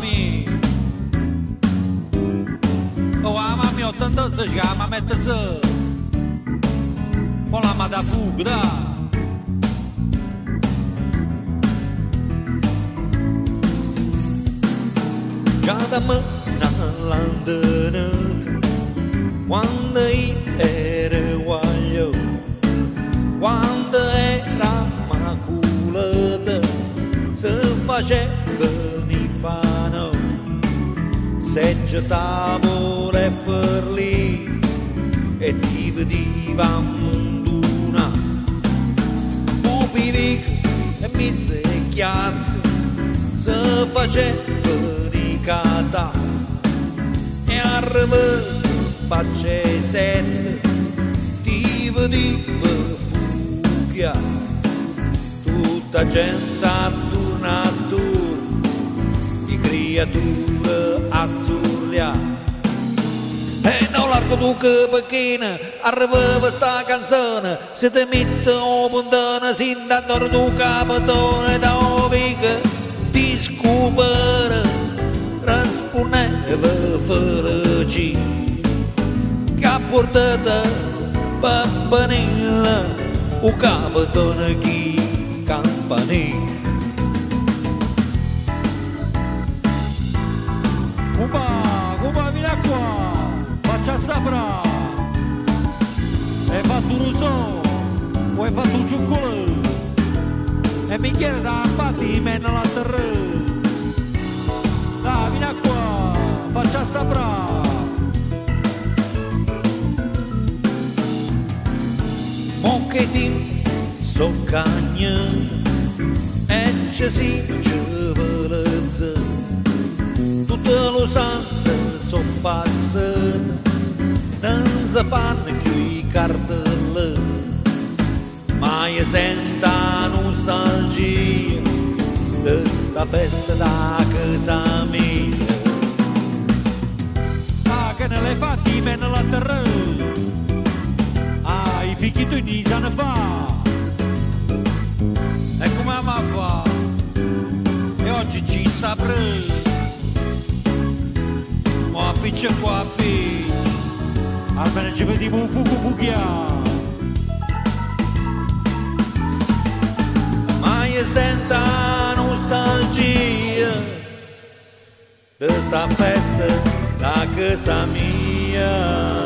mami. Oh, a mami ho tanto se sgama mette se. Poi la ma da fuga, da. Cada mână l'andănătă, quando era guaglio, quando era maculată, se faceva nifano, se gettavole ferlis e ti vediva munduna. Pupivic e mizze e chiazze, se faceva nicata e arrivava pace sette, ti vediva fuggia, tutta gente attorno a attorno, di creature azzurria. E non largo tu che pechina, arrivava sta canzone, se ti mette o puntana, si intanto tu capitone da ovica, ti scopre, rasponeva felici, che ha portato Pampanilla, o capitone chi campanilla. Cuba, vieni qua, faccia sapra. Hai fatto un uso, o hai fatto un cioccolato? E mi chiede da batti in meno la terra. Dai, vieni qua, faccia sapra. Monchetin so cagna e ci si giavelezza, tutte le sanze so passate, non si fanno più i cartelli, ma io sento nostalgia di sta festa da casa mia. Ah, che ne l'hai fatti in meno la terra? I figli tu di sanno fa. E come ma fa? E oggi ci saprà. Ma appiccia qua appiccia, almeno ci vediamo un fuoco fuochià. Ma io sento nostalgia di sta festa da casa mia.